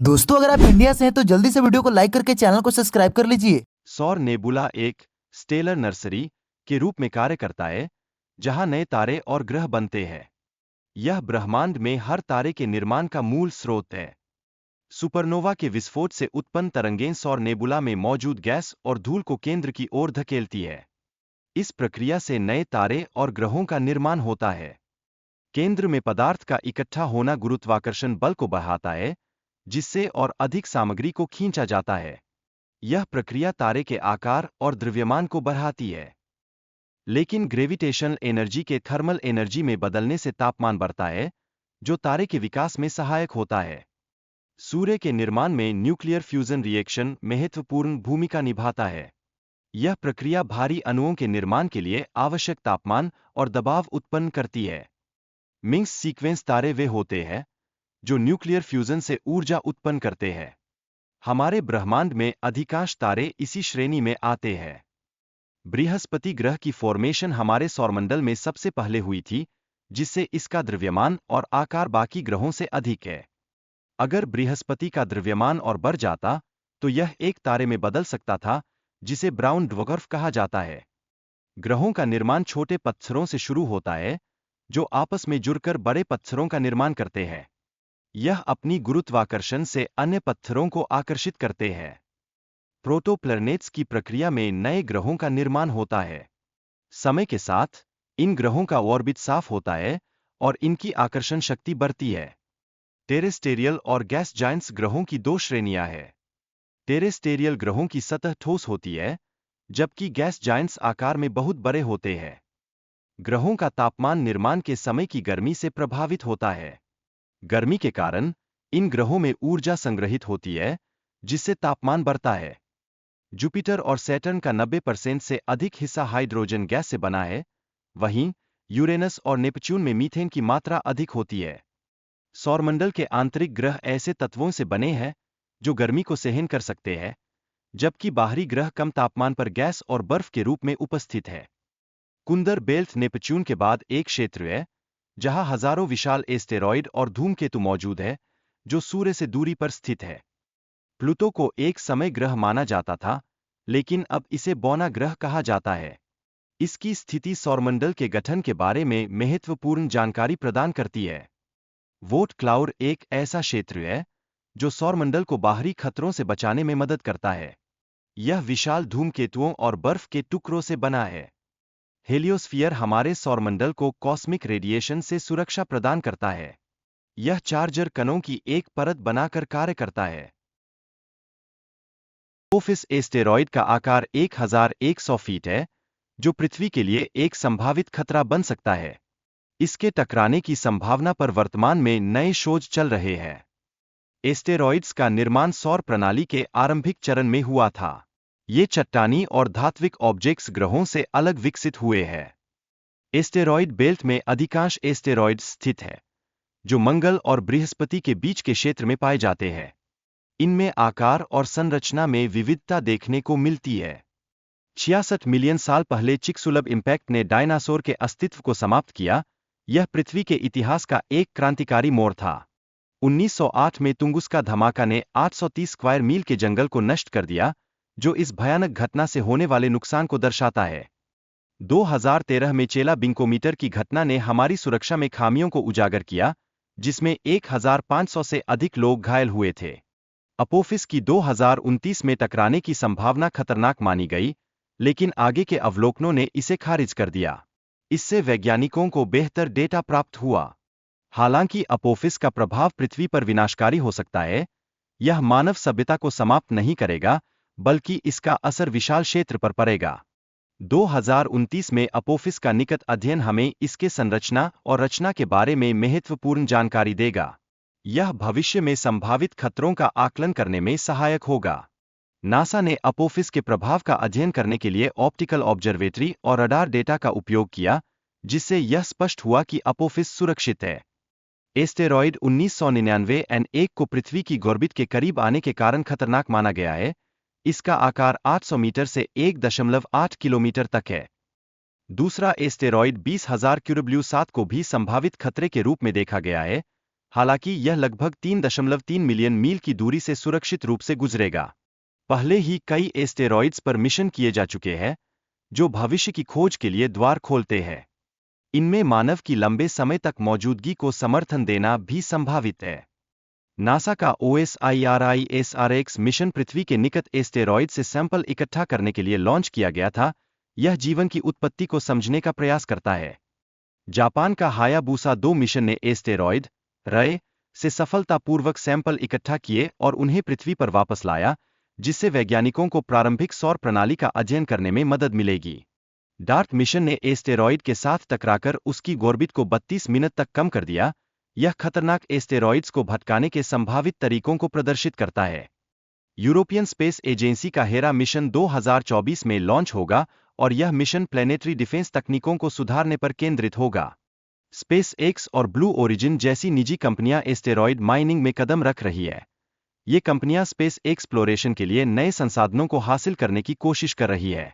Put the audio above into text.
दोस्तों अगर आप इंडिया से हैं तो जल्दी से वीडियो को लाइक करके चैनल को सब्सक्राइब कर लीजिए। सौर नेबुला एक स्टेलर नर्सरी के रूप में कार्य करता है, जहां नए तारे और ग्रह बनते हैं। यह ब्रह्मांड में हर तारे के निर्माण का मूल स्रोत है। सुपरनोवा के विस्फोट से उत्पन्न तरंगें सौर नेबुला में मौजूद गैस और धूल को केंद्र की ओर धकेलती है। इस प्रक्रिया से नए तारे और ग्रहों का निर्माण होता है। केंद्र में पदार्थ का इकट्ठा होना गुरुत्वाकर्षण बल को बढ़ाता है, जिससे और अधिक सामग्री को खींचा जाता है। यह प्रक्रिया तारे के आकार और द्रव्यमान को बढ़ाती है। लेकिन ग्रेविटेशनल एनर्जी के थर्मल एनर्जी में बदलने से तापमान बढ़ता है, जो तारे के विकास में सहायक होता है। सूर्य के निर्माण में न्यूक्लियर फ्यूजन रिएक्शन महत्वपूर्ण भूमिका निभाता है। यह प्रक्रिया भारी अणुओं के निर्माण के लिए आवश्यक तापमान और दबाव उत्पन्न करती है। मिंग्स सीक्वेंस तारे वे होते हैं जो न्यूक्लियर फ्यूजन से ऊर्जा उत्पन्न करते हैं। हमारे ब्रह्मांड में अधिकांश तारे इसी श्रेणी में आते हैं। बृहस्पति ग्रह की फॉर्मेशन हमारे सौरमंडल में सबसे पहले हुई थी, जिससे इसका द्रव्यमान और आकार बाकी ग्रहों से अधिक है। अगर बृहस्पति का द्रव्यमान और बढ़ जाता, तो यह एक तारे में बदल सकता था, जिसे ब्राउन ड्वार्फ कहा जाता है। ग्रहों का निर्माण छोटे पत्थरों से शुरू होता है, जो आपस में जुड़कर बड़े पत्थरों का निर्माण करते हैं। यह अपनी गुरुत्वाकर्षण से अन्य पत्थरों को आकर्षित करते हैं। प्रोटोप्लैनेट्स की प्रक्रिया में नए ग्रहों का निर्माण होता है। समय के साथ इन ग्रहों का ऑर्बिट साफ होता है और इनकी आकर्षण शक्ति बढ़ती है। टेरेस्टेरियल और गैस जायंट्स ग्रहों की दो श्रेणियां हैं। टेरेस्टेरियल ग्रहों की सतह ठोस होती है, जबकि गैस जायंट्स आकार में बहुत बड़े होते हैं। ग्रहों का तापमान निर्माण के समय की गर्मी से प्रभावित होता है। गर्मी के कारण इन ग्रहों में ऊर्जा संग्रहित होती है, जिससे तापमान बढ़ता है। जुपिटर और सैटर्न का 90% से अधिक हिस्सा हाइड्रोजन गैस से बना है, वहीं यूरेनस और नेपच्यून में मीथेन की मात्रा अधिक होती है। सौरमंडल के आंतरिक ग्रह ऐसे तत्वों से बने हैं जो गर्मी को सहन कर सकते हैं, जबकि बाहरी ग्रह कम तापमान पर गैस और बर्फ के रूप में उपस्थित है। कुंदर बेल्ट नेपच्यून के बाद एक क्षेत्र है जहां हजारों विशाल एस्टेरॉयड और धूमकेतु मौजूद है, जो सूर्य से दूरी पर स्थित है। प्लूटो को एक समय ग्रह माना जाता था, लेकिन अब इसे बौना ग्रह कहा जाता है। इसकी स्थिति सौरमंडल के गठन के बारे में महत्वपूर्ण जानकारी प्रदान करती है। वोट क्लाउड एक ऐसा क्षेत्र है जो सौरमंडल को बाहरी खतरों से बचाने में मदद करता है। यह विशाल धूमकेतुओं और बर्फ के टुकड़ों से बना है। हेलियोस्फीयर हमारे सौरमंडल को कॉस्मिक रेडिएशन से सुरक्षा प्रदान करता है। यह चार्जर कणों की एक परत बनाकर कार्य करता है। अपोफिस एस्टेरॉयड का आकार 1100 फीट है, जो पृथ्वी के लिए एक संभावित खतरा बन सकता है। इसके टकराने की संभावना पर वर्तमान में नए शोध चल रहे हैं। एस्टेरॉयड्स का निर्माण सौर प्रणाली के आरंभिक चरण में हुआ था। ये चट्टानी और धात्विक ऑब्जेक्ट्स ग्रहों से अलग विकसित हुए हैं। एस्टेरॉयड बेल्ट में अधिकांश एस्टेरॉयड स्थित है, जो मंगल और बृहस्पति के बीच के क्षेत्र में पाए जाते हैं। इनमें आकार और संरचना में विविधता देखने को मिलती है। 66 मिलियन साल पहले चिकसुलभ इम्पैक्ट ने डायनासोर के अस्तित्व को समाप्त किया। यह पृथ्वी के इतिहास का एक क्रांतिकारी मोड़ था। 1908 में तुंगुस्का धमाका ने 830 स्क्वायर मील के जंगल को नष्ट कर दिया, जो इस भयानक घटना से होने वाले नुकसान को दर्शाता है। 2013 में चेलाबिंकोमीटर की घटना ने हमारी सुरक्षा में खामियों को उजागर किया, जिसमें 1500 से अधिक लोग घायल हुए थे। अपोफिस की 2029 में टकराने की संभावना खतरनाक मानी गई, लेकिन आगे के अवलोकनों ने इसे खारिज कर दिया। इससे वैज्ञानिकों को बेहतर डेटा प्राप्त हुआ। हालांकि अपोफिस का प्रभाव पृथ्वी पर विनाशकारी हो सकता है, यह मानव सभ्यता को समाप्त नहीं करेगा, बल्कि इसका असर विशाल क्षेत्र पर पड़ेगा। 2029 में अपोफिस का निकट अध्ययन हमें इसके संरचना और रचना के बारे में महत्वपूर्ण जानकारी देगा। यह भविष्य में संभावित खतरों का आकलन करने में सहायक होगा। नासा ने अपोफिस के प्रभाव का अध्ययन करने के लिए ऑप्टिकल ऑब्जर्वेटरी और रडार डेटा का उपयोग किया, जिससे यह स्पष्ट हुआ कि अपोफिस सुरक्षित है। एस्टेरॉयड 1999 N1 को पृथ्वी की ऑर्बिट के करीब आने के कारण खतरनाक माना गया है। इसका आकार 800 मीटर से 1.8 किलोमीटर तक है। दूसरा एस्टेरॉयड 20,000 QW7 को भी संभावित खतरे के रूप में देखा गया है, हालांकि यह लगभग 3.3 मिलियन मील की दूरी से सुरक्षित रूप से गुजरेगा। पहले ही कई एस्टेरॉइड्स पर मिशन किए जा चुके हैं, जो भविष्य की खोज के लिए द्वार खोलते हैं। इनमें मानव की लंबे समय तक मौजूदगी को समर्थन देना भी संभावित है। नासा का OSIRIS-RX मिशन पृथ्वी के निकट एस्टेरॉइड से सैंपल इकट्ठा करने के लिए लॉन्च किया गया था। यह जीवन की उत्पत्ति को समझने का प्रयास करता है। जापान का हायाबुसा 2 मिशन ने एस्टेरॉइड रय से सफलतापूर्वक सैंपल इकट्ठा किए और उन्हें पृथ्वी पर वापस लाया, जिससे वैज्ञानिकों को प्रारंभिक सौर प्रणाली का अध्ययन करने में मदद मिलेगी। डार्ट मिशन ने एस्टेरॉइड के साथ टकराकर उसकी ऑर्बिट को 32 मिनट तक कम कर दिया। यह खतरनाक एस्टेरॉइड्स को भटकाने के संभावित तरीकों को प्रदर्शित करता है। यूरोपियन स्पेस एजेंसी का हेरा मिशन 2024 में लॉन्च होगा और यह मिशन प्लैनेटरी डिफेंस तकनीकों को सुधारने पर केंद्रित होगा। स्पेस एक्स और ब्लू ओरिजिन जैसी निजी कंपनियां एस्टेरॉइड माइनिंग में कदम रख रही है। ये कंपनियां स्पेस एक्सप्लोरेशन के लिए नए संसाधनों को हासिल करने की कोशिश कर रही है।